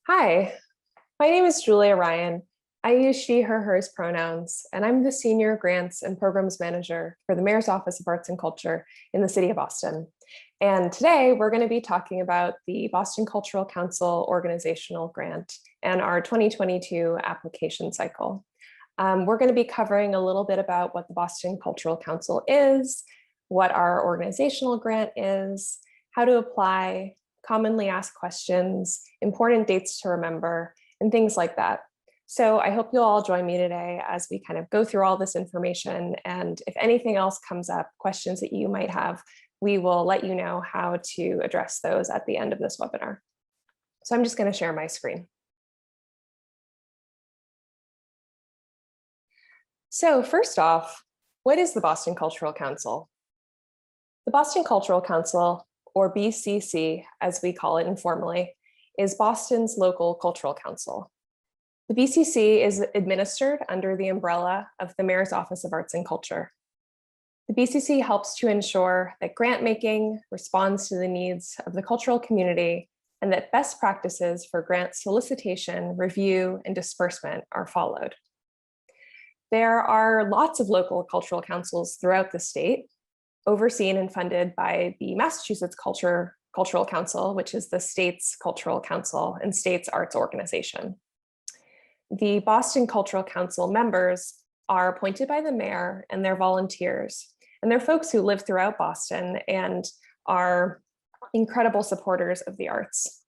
Hi, my name is Julia Ryan. I use she, her, hers pronouns, and I'm the Senior Grants and Programs Manager for the Mayor's Office of Arts and Culture in the city of Boston. And today we're going to be talking about the Boston Cultural Council Organizational Grant and our 2022 application cycle. We're going to be covering a little bit about what the Boston Cultural Council is, what our organizational grant is, how to apply, commonly asked questions, important dates to remember, and things like that. So I hope you'll all join me today as we kind of go through all this information. And if anything else comes up, questions that you might have, we will let you know how to address those at the end of this webinar. So I'm just going to share my screen. So first off, what is the Boston Cultural Council? The Boston Cultural Council, or BCC, as we call it informally, is Boston's local cultural council. The BCC is administered under the umbrella of the Mayor's Office of Arts and Culture. The BCC helps to ensure that grant making responds to the needs of the cultural community and that best practices for grant solicitation, review, and disbursement are followed. There are lots of local cultural councils throughout the state, overseen and funded by the Massachusetts Cultural Council, which is the state's cultural council and state's arts organization. The Boston Cultural Council members are appointed by the mayor and they're volunteers. And they're folks who live throughout Boston and are incredible supporters of the arts.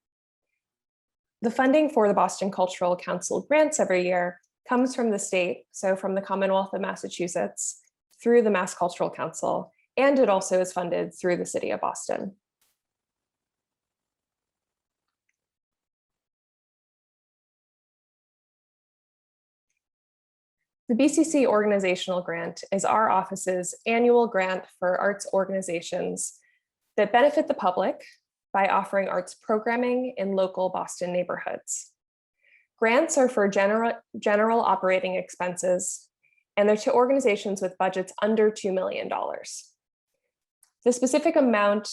The funding for the Boston Cultural Council grants every year comes from the state, so from the Commonwealth of Massachusetts, through the Mass Cultural Council, and it also is funded through the city of Boston. The BCC Organizational Grant is our office's annual grant for arts organizations that benefit the public by offering arts programming in local Boston neighborhoods. Grants are for general operating expenses, and they're to organizations with budgets under $2 million. The specific amount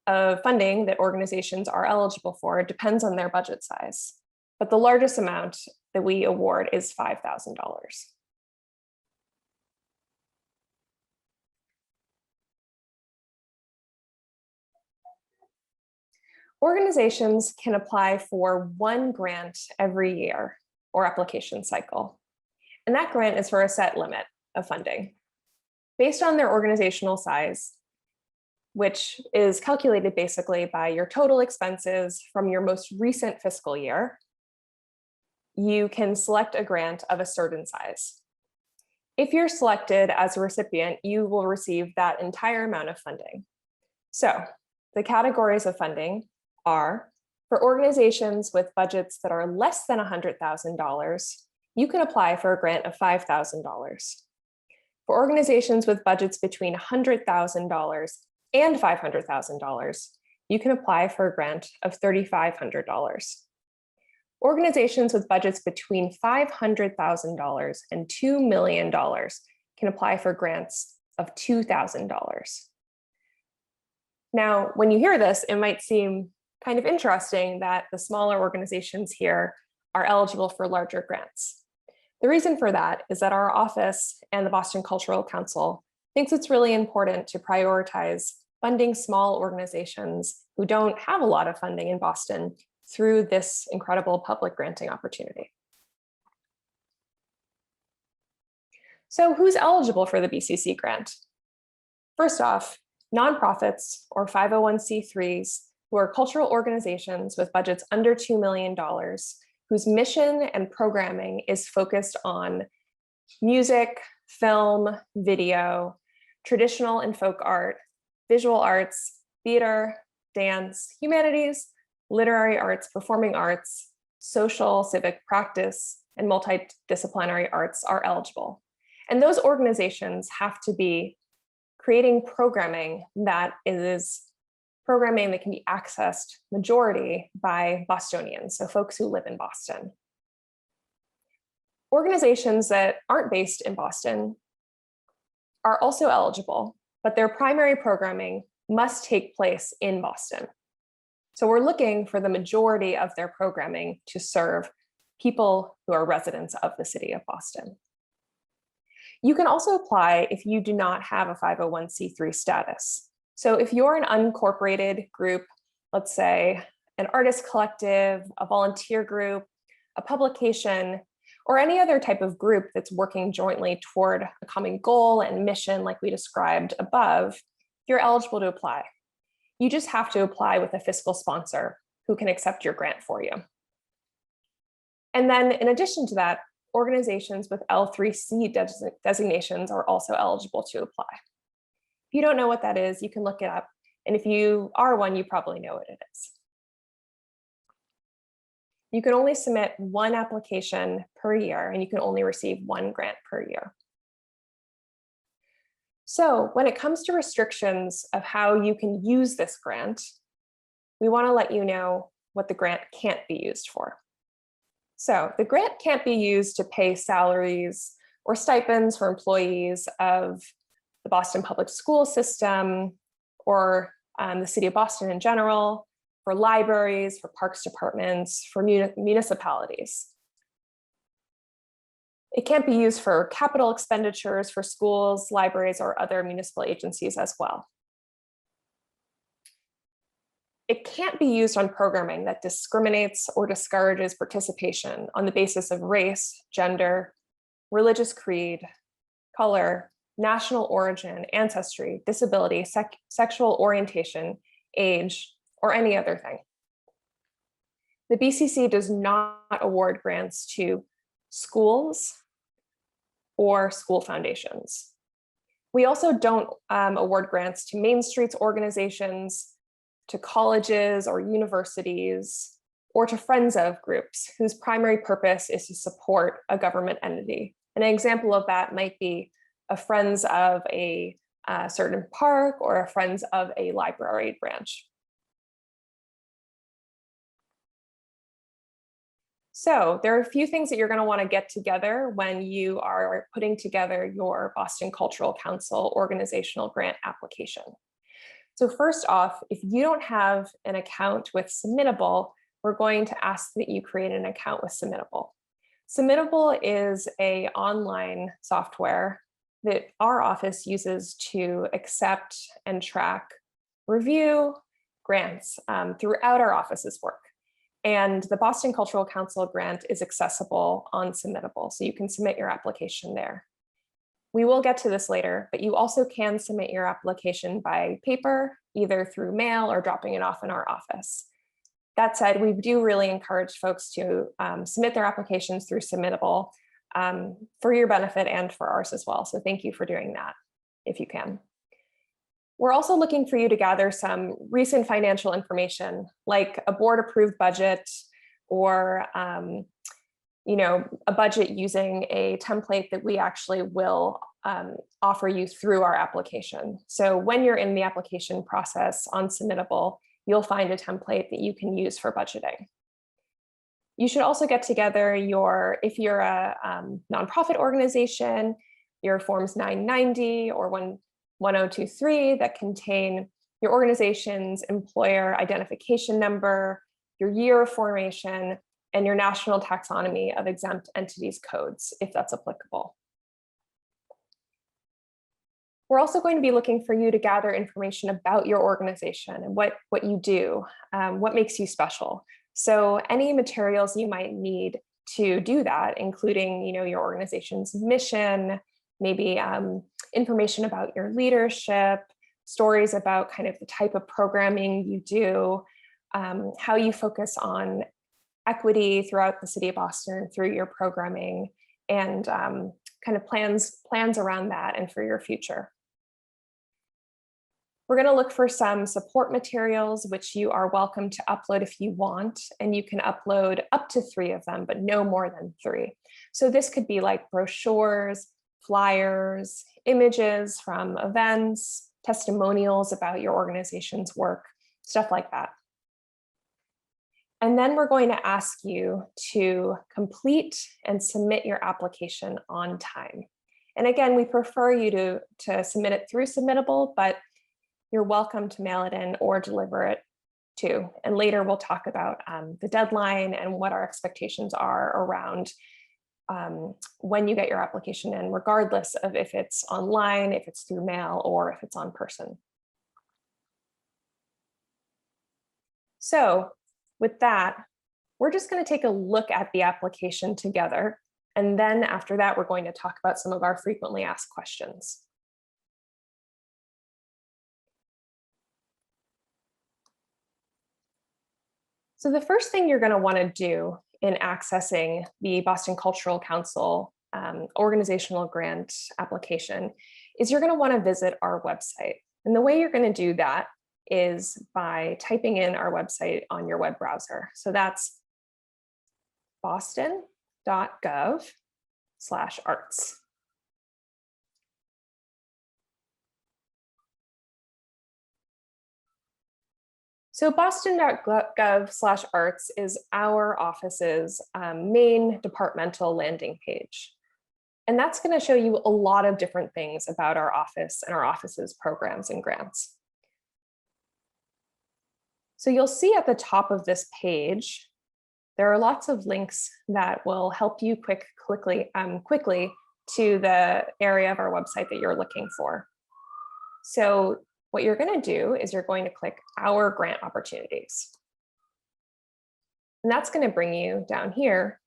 of funding that organizations are eligible for depends on their budget size, but the largest amount that we award is $5,000. Organizations can apply for one grant every year or application cycle, and that grant is for a set limit of funding. Based on their organizational size, which is calculated basically by your total expenses from your most recent fiscal year, you can select a grant of a certain size. If you're selected as a recipient, you will receive that entire amount of funding. So the categories of funding are for organizations with budgets that are less than $100,000, you can apply for a grant of $5,000. For organizations with budgets between $100,000 and $500,000, you can apply for a grant of $3,500. Organizations with budgets between $500,000 and $2 million can apply for grants of $2,000. Now, when you hear this, it might seem kind of interesting that the smaller organizations here are eligible for larger grants. The reason for that is that our office and the Boston Cultural Council thinks it's really important to prioritize funding small organizations who don't have a lot of funding in Boston through this incredible public granting opportunity. So who's eligible for the BCC grant? First off, nonprofits or 501c3s who are cultural organizations with budgets under $2 million, whose mission and programming is focused on music, film, video, traditional and folk art, visual arts, theater, dance, humanities, literary arts, performing arts, social, civic practice, and multidisciplinary arts are eligible. And those organizations have to be creating programming that is programming that can be accessed majority by Bostonians, so folks who live in Boston. Organizations that aren't based in Boston are also eligible, but their primary programming must take place in Boston. So we're looking for the majority of their programming to serve people who are residents of the city of Boston. You can also apply if you do not have a 501c3 status. So if you're an unincorporated group, let's say an artist collective, a volunteer group, a publication, or any other type of group that's working jointly toward a common goal and mission like we described above, you're eligible to apply. You just have to apply with a fiscal sponsor who can accept your grant for you. And then in addition to that, organizations with L3C designations are also eligible to apply. If you don't know what that is, you can look it up. And if you are one, you probably know what it is. You can only submit one application per year, and you can only receive one grant per year. So when it comes to restrictions of how you can use this grant, we want to let you know what the grant can't be used for. So the grant can't be used to pay salaries or stipends for employees of the Boston public school system or the city of Boston in general, for libraries, for parks departments, for municipalities. It can't be used for capital expenditures for schools, libraries, or other municipal agencies as well. It can't be used on programming that discriminates or discourages participation on the basis of race, gender, religious creed, color, national origin, ancestry, disability, sexual orientation, age, or any other thing. The BCC does not award grants to schools or school foundations. We also don't award grants to Main Streets organizations, to colleges or universities, or to friends of groups whose primary purpose is to support a government entity. An example of that might be a friends of a certain park or a friends of a library branch. So there are a few things that you're going to want to get together when you are putting together your Boston Cultural Council organizational grant application. So first off, if you don't have an account with Submittable, we're going to ask that you create an account with Submittable. Submittable is an online software that our office uses to accept and track review grants throughout our office's work. And the Boston Cultural Council grant is accessible on Submittable, so you can submit your application there. We will get to this later, but you also can submit your application by paper, either through mail or dropping it off in our office. That said, we do really encourage folks to submit their applications through Submittable for your benefit and for ours as well. So thank you for doing that, if you can. We're also looking for you to gather some recent financial information, like a board-approved budget or a budget using a template that we actually will offer you through our application. So when you're in the application process on Submittable, you'll find a template that you can use for budgeting. You should also get together if you're a nonprofit organization, your Forms 990 or 1023 that contain your organization's employer identification number, your year of formation, and your national taxonomy of exempt entities codes, if that's applicable. We're also going to be looking for you to gather information about your organization and what you do, what makes you special. So any materials you might need to do that, including your organization's mission, maybe information about your leadership, stories about kind of the type of programming you do, how you focus on equity throughout the city of Boston through your programming, and kind of plans around that and for your future. We're going to look for some support materials, which you are welcome to upload if you want, and you can upload up to 3 of them, but no more than 3. So this could be like brochures, flyers, images from events, testimonials about your organization's work, stuff like that. And then we're going to ask you to complete and submit your application on time. And again, we prefer you to submit it through Submittable, but you're welcome to mail it in or deliver it too. And later we'll talk about the deadline and what our expectations are around when you get your application in, regardless of if it's online, if it's through mail, or if it's on person. So with that, we're just going to take a look at the application together. And then after that, we're going to talk about some of our frequently asked questions. So the first thing you're going to want to do in accessing the Boston Cultural Council Organizational Grant application is you're going to want to visit our website. And the way you're going to do that is by typing in our website on your web browser. So that's boston.gov/arts. So boston.gov/arts is our office's main departmental landing page. And that's going to show you a lot of different things about our office and our office's programs and grants. So you'll see at the top of this page, there are lots of links that will help you quickly to the area of our website that you're looking for. So what you're going to do is you're going to click Our Grant Opportunities. And that's going to bring you down here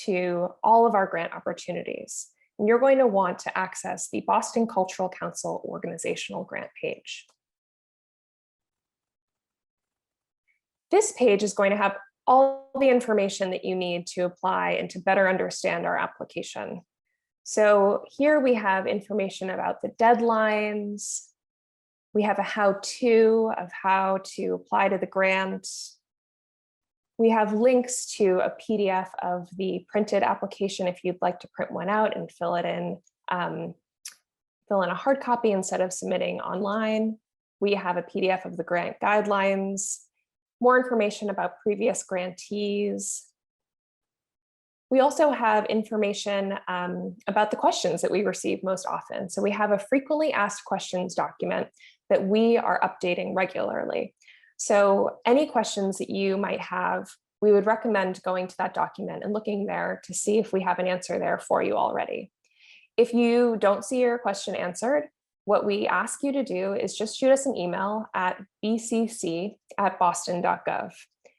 to all of our grant opportunities. And you're going to want to access the Boston Cultural Council Organizational Grant page. This page is going to have all the information that you need to apply and to better understand our application. So here we have information about the deadlines. We have a how-to of how to apply to the grant. We have links to a PDF of the printed application if you'd like to print one out and fill in a hard copy instead of submitting online. We have a PDF of the grant guidelines, more information about previous grantees. We also have information about the questions that we receive most often. So we have a frequently asked questions document that we are updating regularly. So any questions that you might have, we would recommend going to that document and looking there to see if we have an answer there for you already. If you don't see your question answered, what we ask you to do is just shoot us an email at bcc@boston.gov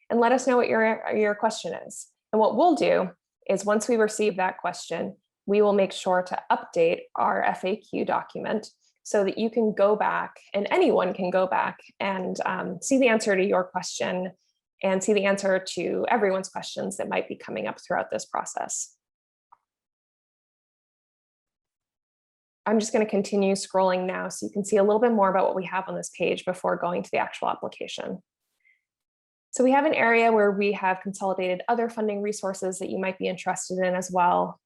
and let us know what your question is. And what we'll do is once we receive that question, we will make sure to update our FAQ document so that you can go back and anyone can go back and see the answer to your question and see the answer to everyone's questions that might be coming up throughout this process. I'm just going to continue scrolling now so you can see a little bit more about what we have on this page before going to the actual application. So we have an area where we have consolidated other funding resources that you might be interested in as well.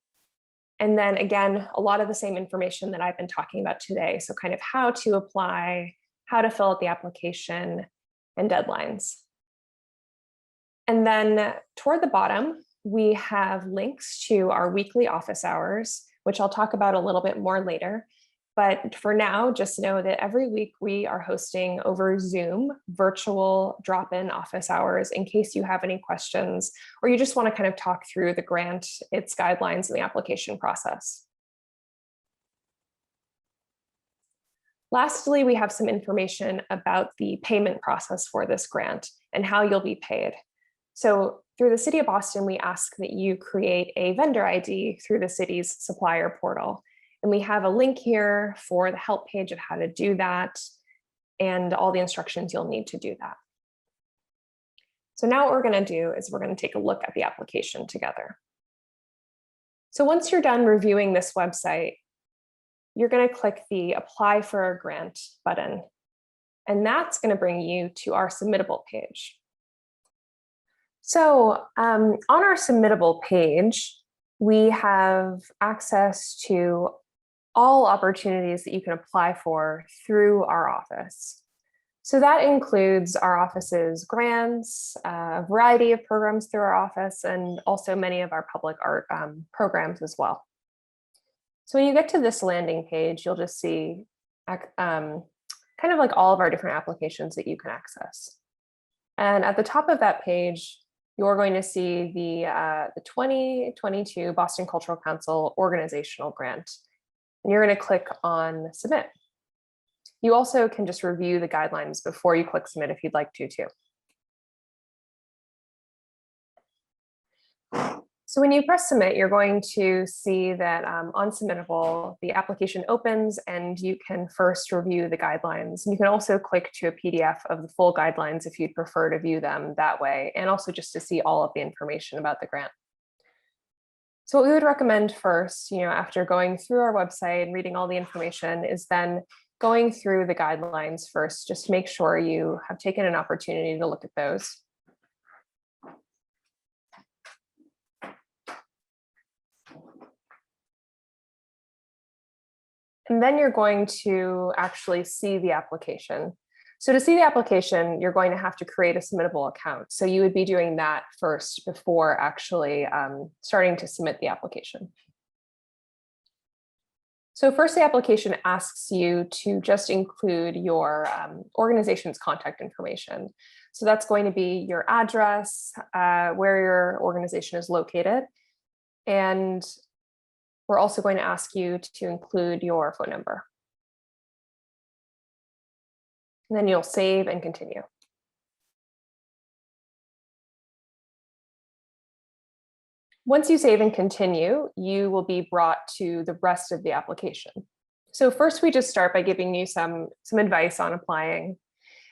And then again, a lot of the same information that I've been talking about today. So kind of how to apply, how to fill out the application, and deadlines. And then toward the bottom, we have links to our weekly office hours, which I'll talk about a little bit more later. But for now, just know that every week we are hosting over Zoom virtual drop-in office hours in case you have any questions or you just want to kind of talk through the grant, its guidelines, and the application process. Lastly, we have some information about the payment process for this grant and how you'll be paid. So through the City of Boston, we ask that you create a vendor ID through the city's supplier portal. And we have a link here for the help page of how to do that and all the instructions you'll need to do that. So now what we're going to do is we're going to take a look at the application together. So once you're done reviewing this website, you're going to click the Apply for a Grant button. And that's going to bring you to our Submittable page. So on our Submittable page, we have access to all opportunities that you can apply for through our office. So that includes our office's grants, a variety of programs through our office, and also many of our public art programs as well. So when you get to this landing page, you'll just see kind of like all of our different applications that you can access. And at the top of that page, you're going to see the 2022 Boston Cultural Council Organizational Grant. And you're going to click on Submit. You also can just review the guidelines before you click Submit if you'd like to too. So when you press Submit, you're going to see that on Submittable, the application opens and you can first review the guidelines. And you can also click to a PDF of the full guidelines if you'd prefer to view them that way, and also just to see all of the information about the grant. So what we would recommend first, after going through our website and reading all the information, is then going through the guidelines first, just to make sure you have taken an opportunity to look at those. And then you're going to actually see the application. So to see the application, you're going to have to create a Submittable account. So you would be doing that first before actually starting to submit the application. So first, the application asks you to just include your organization's contact information. So that's going to be your address, where your organization is located, and we're also going to ask you to include your phone number. And then you'll save and continue. Once you save and continue, you will be brought to the rest of the application. So first, we just start by giving you some advice on applying.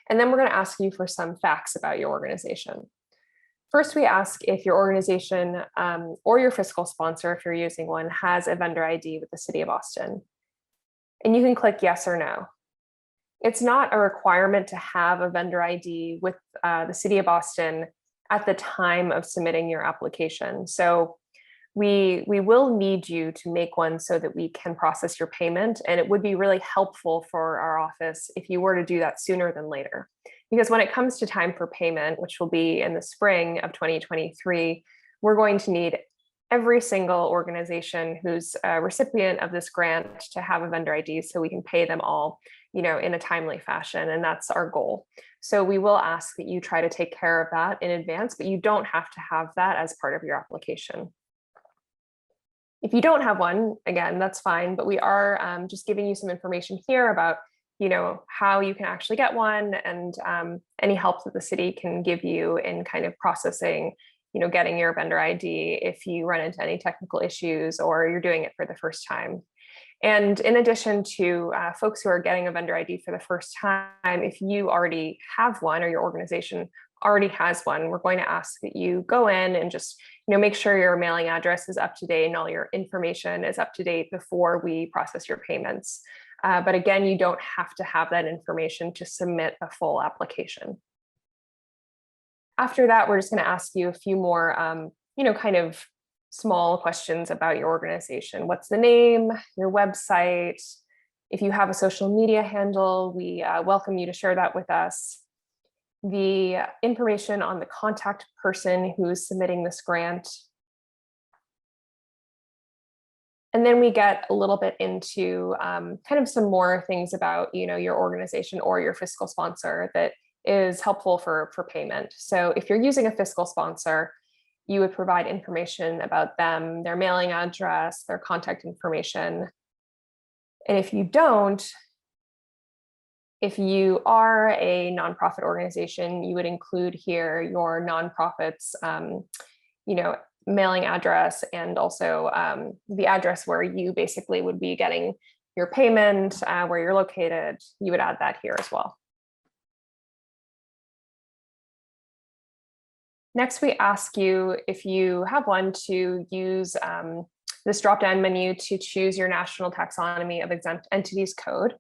And then we're going to ask you for some facts about your organization. First, we ask if your organization or your fiscal sponsor, if you're using one, has a vendor ID with the City of Boston. And you can click yes or no. It's not a requirement to have a vendor ID with the City of Boston at the time of submitting your application. So we will need you to make one so that we can process your payment. And it would be really helpful for our office if you were to do that sooner than later. Because when it comes to time for payment, which will be in the spring of 2023, we're going to need every single organization who's a recipient of this grant to have a vendor ID so we can pay them all, in a timely fashion. And that's our goal. So we will ask that you try to take care of that in advance, but you don't have to have that as part of your application. If you don't have one, again, that's fine, but we are just giving you some information here about how you can actually get one and any help that the city can give you in kind of processing, getting your vendor ID if you run into any technical issues or you're doing it for the first time. And in addition to folks who are getting a vendor ID for the first time, if you already have one or your organization already has one, we're going to ask that you go in and just make sure your mailing address is up to date and all your information is up to date before we process your payments. But again, you don't have to have that information to submit a full application. After that, we're just going to ask you a few more, kind of small questions about your organization. What's the name, your website? If you have a social media handle, we welcome you to share that with us. The information on the contact person who's submitting this grant. And then we get a little bit into kind of some more things about, your organization or your fiscal sponsor that is helpful for payment. So if you're using a fiscal sponsor, you would provide information about them, their mailing address, their contact information. And if you don't, if you are a nonprofit organization, you would include here your nonprofit's, mailing address and also the address where you basically would be getting your payment, where you're located. You would add that here as well. Next, we ask you, if you have one, to use this drop-down menu to choose your National Taxonomy of Exempt Entities code.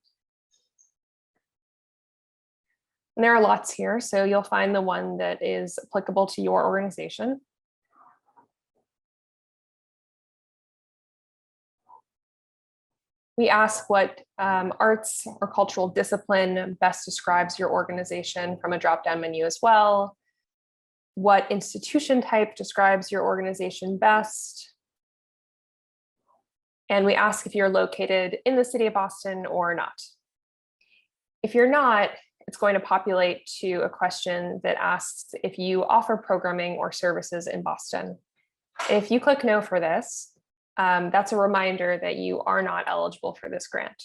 And there are lots here, so you'll find the one that is applicable to your organization. We ask what arts or cultural discipline best describes your organization from a drop-down menu as well. What institution type describes your organization best. And we ask if you're located in the City of Boston or not. If you're not, it's going to populate to a question that asks if you offer programming or services in Boston. If you click no for this, that's a reminder that you are not eligible for this grant.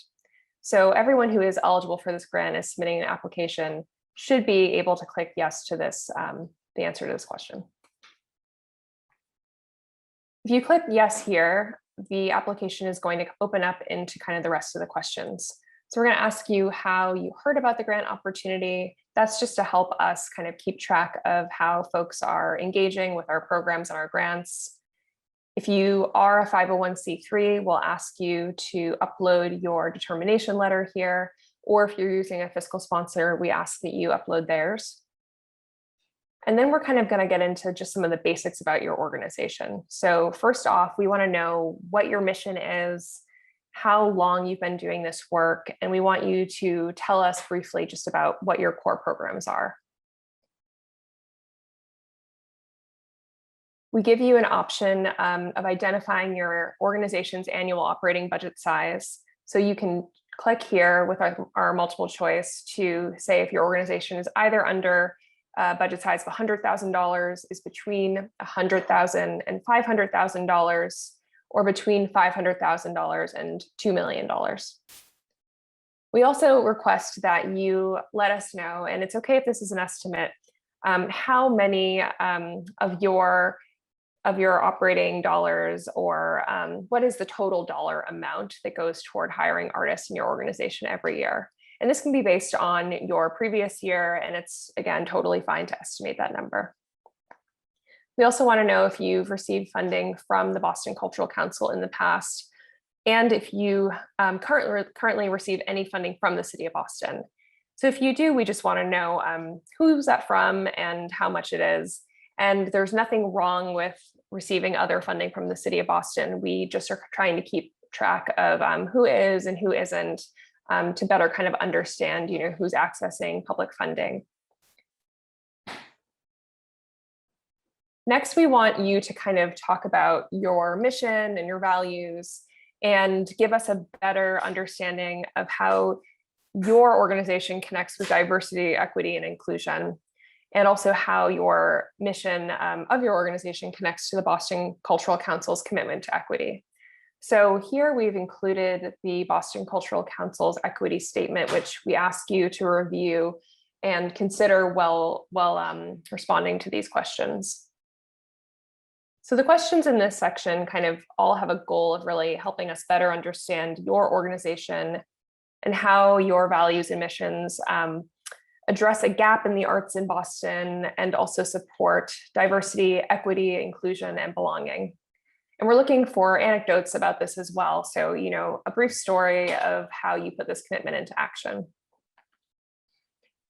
So everyone who is eligible for this grant is submitting an application should be able to click yes to this, the answer to this question. If you click yes here, the application is going to open up into kind of the rest of the questions. So we're going to ask you how you heard about the grant opportunity. That's just to help us kind of keep track of how folks are engaging with our programs and our grants. If you are a 501c3, we'll ask you to upload your determination letter here, or if you're using a fiscal sponsor, we ask that you upload theirs. And then we're kind of going to get into just some of the basics about your organization. So first off, we want to know what your mission is, how long you've been doing this work, and we want you to tell us briefly just about what your core programs are. We give you an option of identifying your organization's annual operating budget size. So you can click here with our multiple choice to say if your organization is either under budget size of $100,000, is between $100,000 and $500,000, or between $500,000 and $2 million. We also request that you let us know, and it's okay if this is an estimate, how many of your operating dollars, or what is the total dollar amount that goes toward hiring artists in your organization every year. And this can be based on your previous year, and it's, again, totally fine to estimate that number. We also want to know if you've received funding from the Boston Cultural Council in the past, and if you currently receive any funding from the City of Boston. So if you do, we just want to know who's that from and how much it is. And there's nothing wrong with receiving other funding from the City of Boston. We just are trying to keep track of who is and who isn't, to better kind of understand, who's accessing public funding. Next, we want you to kind of talk about your mission and your values and give us a better understanding of how your organization connects with diversity, equity, and inclusion, and also how your mission of your organization connects to the Boston Cultural Council's commitment to equity. So here we've included the Boston Cultural Council's equity statement, which we ask you to review and consider while responding to these questions. So the questions in this section kind of all have a goal of really helping us better understand your organization and how your values and missions address a gap in the arts in Boston and also support diversity, equity, inclusion, and belonging. And we're looking for anecdotes about this as well. So, a brief story of how you put this commitment into action.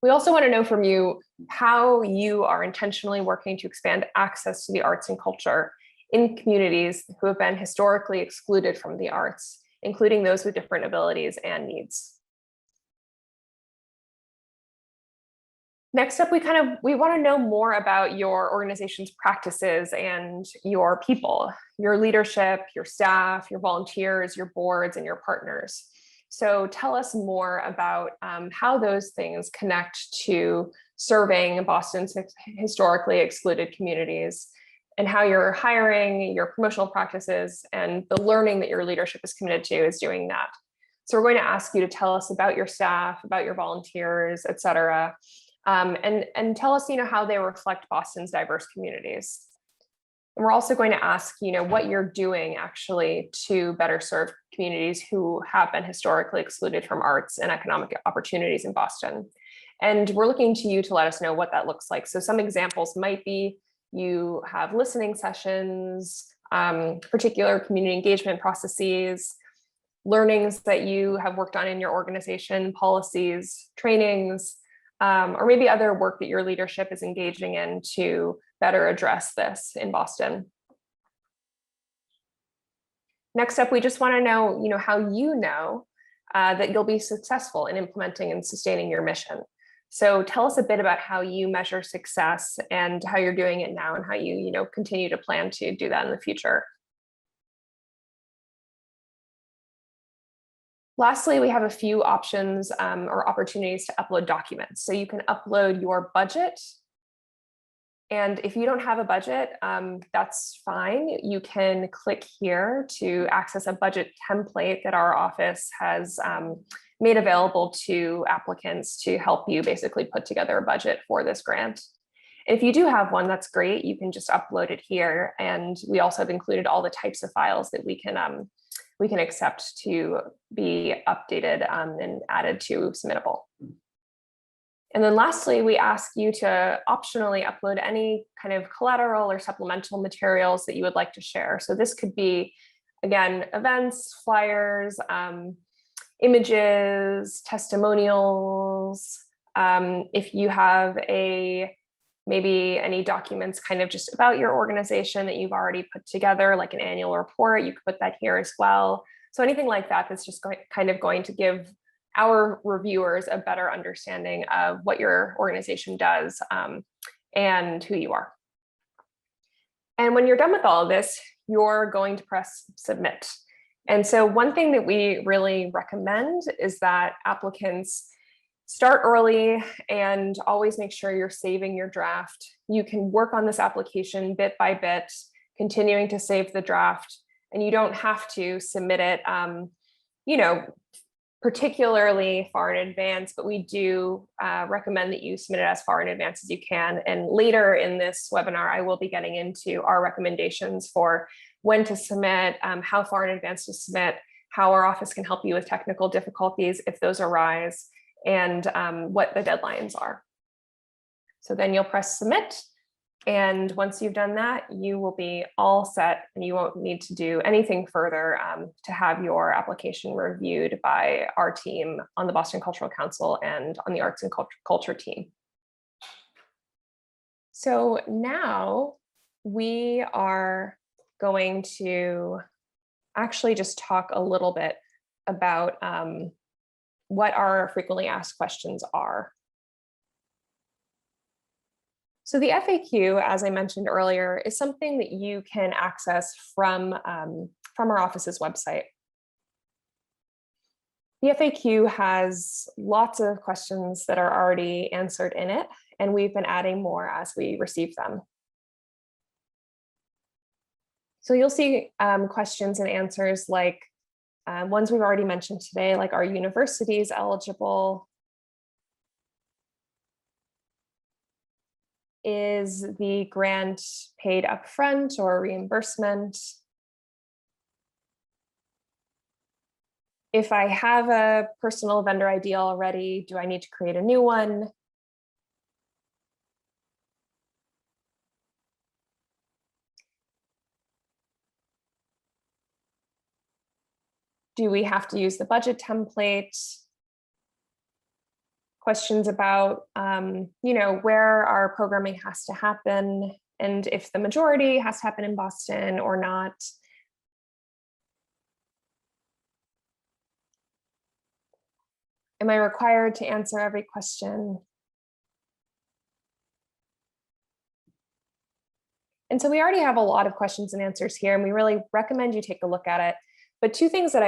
We also want to know from you how you are intentionally working to expand access to the arts and culture in communities who have been historically excluded from the arts, including those with different abilities and needs. Next up, we want to know more about your organization's practices and your people, your leadership, your staff, your volunteers, your boards, and your partners. So tell us more about how those things connect to serving Boston's historically excluded communities, and how your hiring, your promotional practices, and the learning that your leadership is committed to is doing that. So we're going to ask you to tell us about your staff, about your volunteers, et cetera, and tell us, how they reflect Boston's diverse communities. And we're also going to ask, what you're doing actually to better serve communities who have been historically excluded from arts and economic opportunities in Boston. And we're looking to you to let us know what that looks like. So some examples might be you have listening sessions, particular community engagement processes, learnings that you have worked on in your organization, policies, trainings, or maybe other work that your leadership is engaging in to better address this in Boston. Next up, we just want to know, how that you'll be successful in implementing and sustaining your mission. So tell us a bit about how you measure success and how you're doing it now and how you, continue to plan to do that in the future. Lastly, we have a few options or opportunities to upload documents. So you can upload your budget. And if you don't have a budget, that's fine. You can click here to access a budget template that our office has made available to applicants to help you basically put together a budget for this grant. If you do have one, that's great. You can just upload it here. And we also have included all the types of files that we can accept to be updated and added to Submittable. And then lastly, we ask you to optionally upload any kind of collateral or supplemental materials that you would like to share. So this could be, again, events, flyers, images, testimonials. If you have maybe any documents kind of just about your organization that you've already put together, like an annual report, you could put that here as well. So anything like that that's just going to give our reviewers a better understanding of what your organization does and who you are. And when you're done with all of this, you're going to press submit. And so one thing that we really recommend is that applicants start early and always make sure you're saving your draft. You can work on this application bit by bit, continuing to save the draft, and you don't have to submit it, particularly far in advance, but we do recommend that you submit it as far in advance as you can. And later in this webinar, I will be getting into our recommendations for when to submit, how far in advance to submit, how our office can help you with technical difficulties if those arise, and what the deadlines are. So then you'll press submit. And once you've done that, you will be all set and you won't need to do anything further to have your application reviewed by our team on the Boston Cultural Council and on the Arts and Culture team. So now we are going to actually just talk a little bit about what our frequently asked questions are. So the FAQ, as I mentioned earlier, is something that you can access from our office's website. The FAQ has lots of questions that are already answered in it, and we've been adding more as we receive them. So you'll see questions and answers like ones we've already mentioned today, like are universities eligible? Is the grant paid upfront or reimbursement? If I have a personal vendor ID already, do I need to create a new one? Do we have to use the budget template? Questions about, where our programming has to happen and if the majority has to happen in Boston or not. Am I required to answer every question? And so we already have a lot of questions and answers here, and we really recommend you take a look at it. But two things that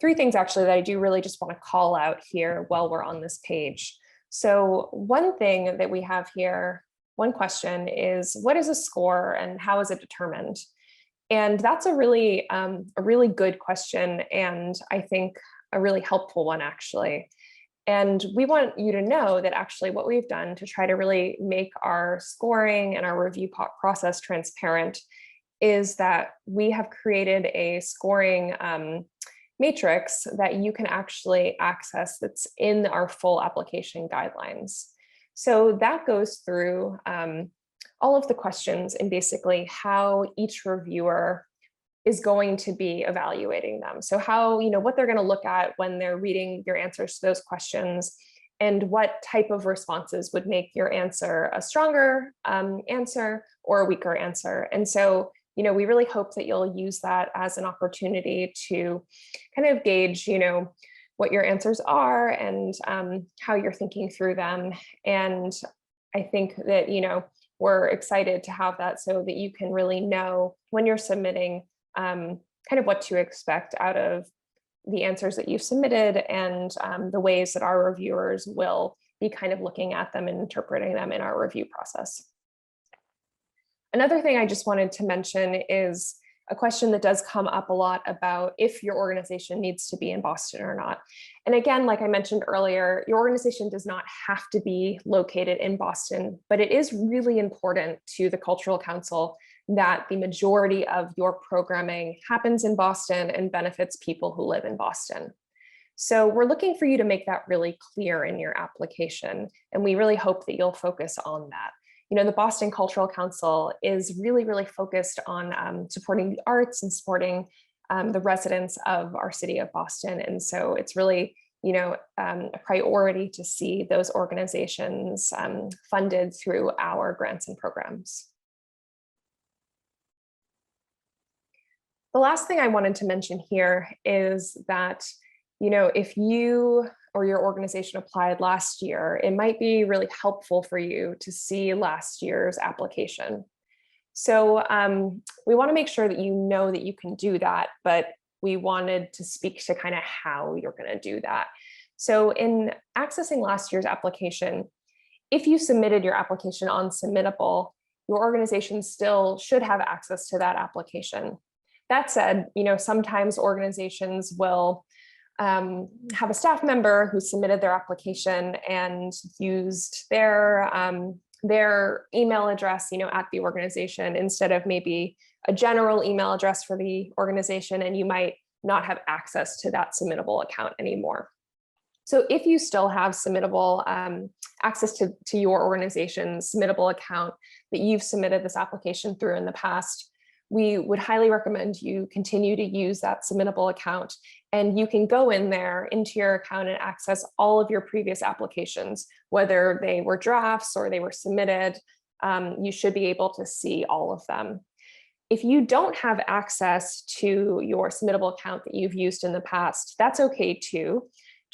three things actually that I do really just want to call out here while we're on this page. So one thing that we have here, one question is, what is a score and how is it determined? And that's a really good question, and I think a really helpful one actually. And we want you to know that actually what we've done to try to really make our scoring and our review process transparent is that we have created a scoring matrix that you can actually access that's in our full application guidelines. So that goes through all of the questions and basically how each reviewer is going to be evaluating them. So how, what they're going to look at when they're reading your answers to those questions and what type of responses would make your answer a stronger answer or a weaker answer. And so we really hope that you'll use that as an opportunity to kind of gauge, what your answers are and how you're thinking through them. And I think that, we're excited to have that so that you can really know when you're submitting kind of what to expect out of the answers that you've submitted and the ways that our reviewers will be kind of looking at them and interpreting them in our review process. Another thing I just wanted to mention is a question that does come up a lot about if your organization needs to be in Boston or not. And again, like I mentioned earlier, your organization does not have to be located in Boston, but it is really important to the Cultural Council that the majority of your programming happens in Boston and benefits people who live in Boston. So we're looking for you to make that really clear in your application, and we really hope that you'll focus on that. You know, the Boston Cultural Council is really, really focused on supporting the arts and supporting the residents of our city of Boston. And so it's really, you know, a priority to see those organizations funded through our grants and programs. The last thing I wanted to mention here is that, you know, if you or your organization applied last year, it might be really helpful for you to see last year's application. So we want to make sure that you know that you can do that, but we wanted to speak to kind of how you're going to do that. So in accessing last year's application, if you submitted your application on Submittable, your organization still should have access to that application. That said, you know, sometimes organizations will have a staff member who submitted their application and used their email address, you know, at the organization instead of maybe a general email address for the organization, and you might not have access to that Submittable account anymore. So if you still have Submittable access to your organization's Submittable account that you've submitted this application through in the past, we would highly recommend you continue to use that Submittable account, and you can go in there into your account and access all of your previous applications, whether they were drafts or they were submitted. You should be able to see all of them. If you don't have access to your Submittable account that you've used in the past, that's okay too.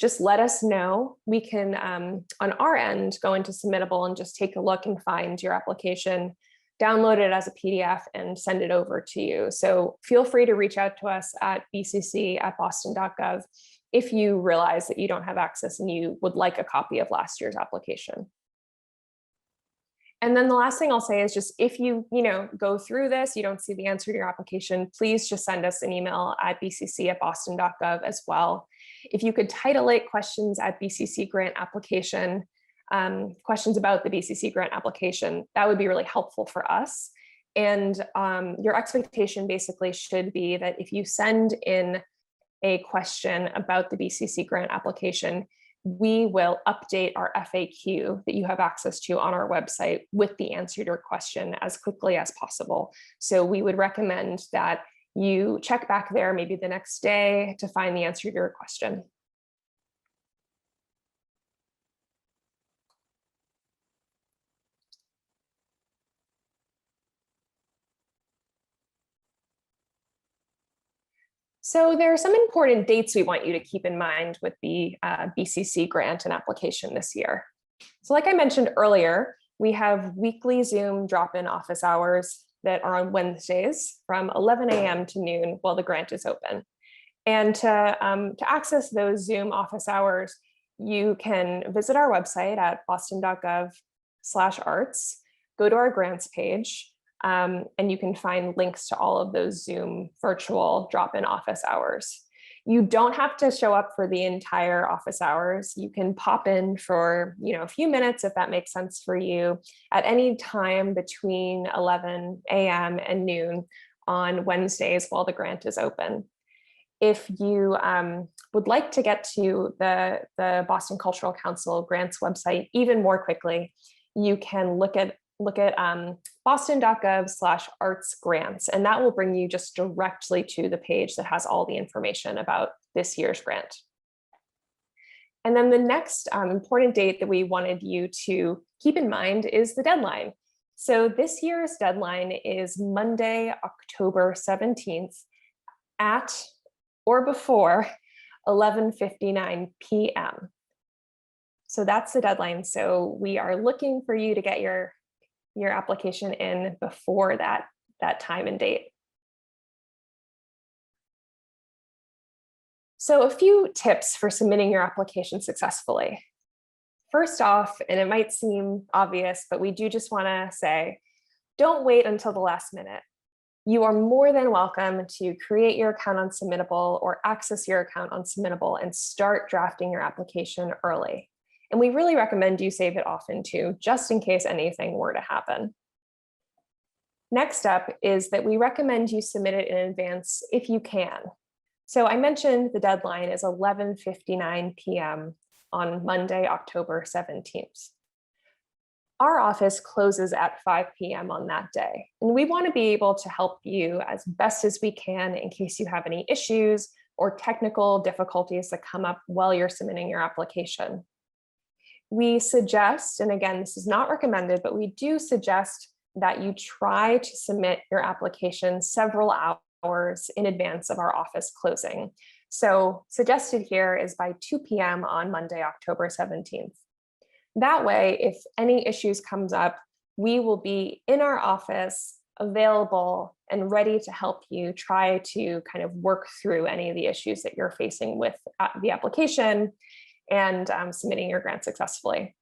Just let us know. We can, on our end, go into Submittable and just take a look and find your application, download it as a PDF and send it over to you. So feel free to reach out to us at bcc@boston.gov if you realize that you don't have access and you would like a copy of last year's application. And then the last thing I'll say is just if you go through this, you don't see the answer to your application, please just send us an email at bcc@boston.gov as well. If you could title it questions at BCC grant application, questions about the BCC grant application, that would be really helpful for us. And your expectation basically should be that if you send in a question about the BCC grant application, we will update our FAQ that you have access to on our website with the answer to your question as quickly as possible. So we would recommend that you check back there maybe the next day to find the answer to your question. So there are some important dates we want you to keep in mind with the BCC grant and application this year. So like I mentioned earlier, we have weekly Zoom drop-in office hours that are on Wednesdays from 11 a.m. to noon while the grant is open. And to access those Zoom office hours, you can visit our website at boston.gov/arts, go to our grants page, and you can find links to all of those Zoom virtual drop-in office hours. You don't have to show up for the entire office hours. You can pop in for a few minutes if that makes sense for you at any time between 11 a.m. and noon on Wednesdays while the grant is open. If you would like to get to the Boston Cultural Council grants website even more quickly, you can look at boston.gov/arts grants, and that will bring you just directly to the page that has all the information about this year's grant. And then the next important date that we wanted you to keep in mind is the deadline. So this year's deadline is Monday, October 17th at or before 11:59 p.m. So that's the deadline. So we are looking for you to get your application in before that time and date. So a few tips for submitting your application successfully. First off, and it might seem obvious, but we do just want to say, don't wait until the last minute. You are more than welcome to create your account on Submittable or access your account on Submittable and start drafting your application early. And we really recommend you save it often too, just in case anything were to happen. Next up is that we recommend you submit it in advance if you can. So I mentioned the deadline is 11:59 p.m. on Monday, October 17th. Our office closes at 5 p.m. on that day, and we want to be able to help you as best as we can in case you have any issues or technical difficulties that come up while you're submitting your application. We suggest, and again, this is not recommended, but we do suggest that you try to submit your application several hours in advance of our office closing. So suggested here is by 2 p.m. on Monday, October 17th. That way, if any issues comes up, we will be in our office, available and ready to help you try to kind of work through any of the issues that you're facing with the application and submitting your grant successfully.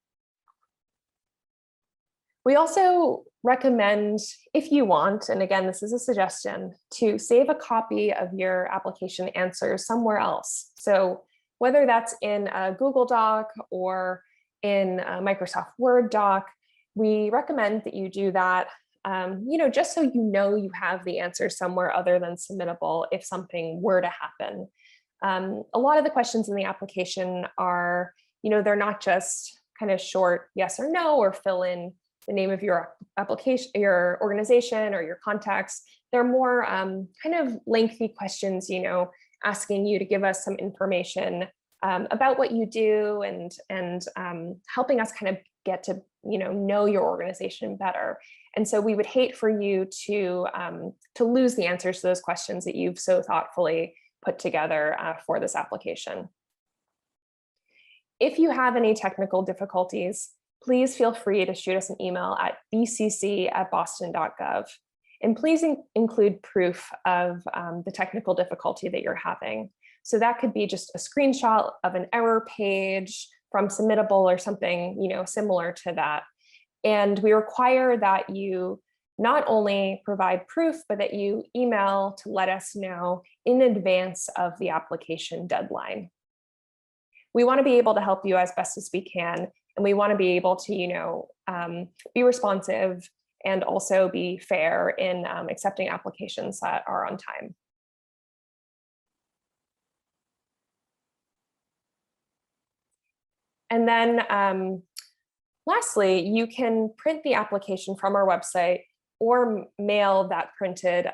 We also recommend, if you want, and again, this is a suggestion, to save a copy of your application answers somewhere else. So whether that's in a Google Doc or in a Microsoft Word doc, we recommend that you do that, just so you have the answer somewhere other than Submittable if something were to happen. A lot of the questions in the application are, they're not just kind of short yes or no, or fill in the name of your application, your organization, or your contacts. They're more kind of lengthy questions, asking you to give us some information about what you do and helping us kind of get to know your organization better. And so we would hate for you to lose the answers to those questions that you've so thoughtfully put together for this application. If you have any technical difficulties, please feel free to shoot us an email at bcc@boston.gov. And please include proof of the technical difficulty that you're having. So that could be just a screenshot of an error page from Submittable or something similar to that. And we require that you not only provide proof, but that you email to let us know in advance of the application deadline. We want to be able to help you as best as we can, and we want to be able to be responsive and also be fair in accepting applications that are on time. And then lastly, you can print the application from our website or mail that printed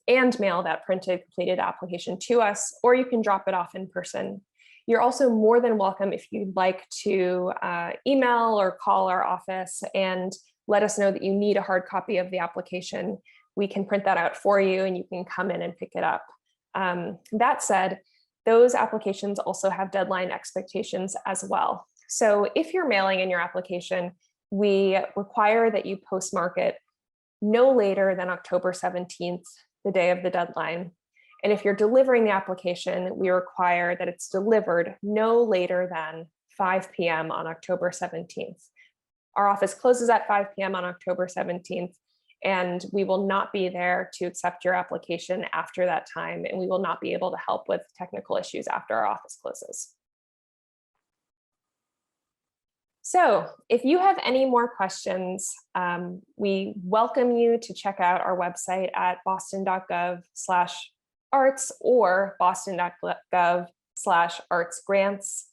completed application to us, or you can drop it off in person. You're also more than welcome if you'd like to email or call our office and let us know that you need a hard copy of the application. We can print that out for you and you can come in and pick it up. That said, those applications also have deadline expectations as well. So if you're mailing in your application, we require that you postmark it no later than October 17th, the day of the deadline. And if you're delivering the application, we require that it's delivered no later than 5 p.m. on October 17th. Our office closes at 5 p.m. on October 17th, and we will not be there to accept your application after that time, and we will not be able to help with technical issues after our office closes. So if you have any more questions, we welcome you to check out our website at boston.gov/arts or boston.gov/artsgrants.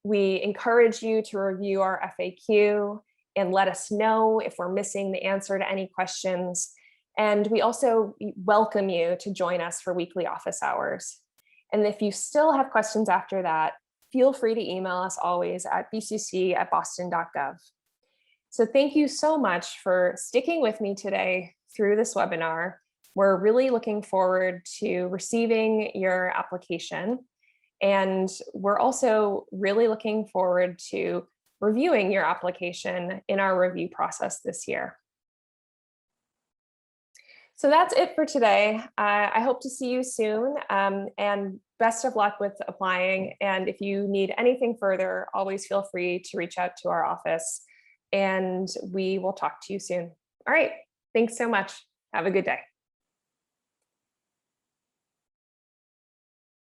We encourage you to review our FAQ and let us know if we're missing the answer to any questions. And we also welcome you to join us for weekly office hours. And if you still have questions after that, feel free to email us always at bcc@boston.gov. So thank you so much for sticking with me today through this webinar. We're really looking forward to receiving your application. And we're also really looking forward to reviewing your application in our review process this year. So that's it for today. I hope to see you soon, and best of luck with applying. And if you need anything further, always feel free to reach out to our office, and we will talk to you soon. All right. Thanks so much. Have a good day.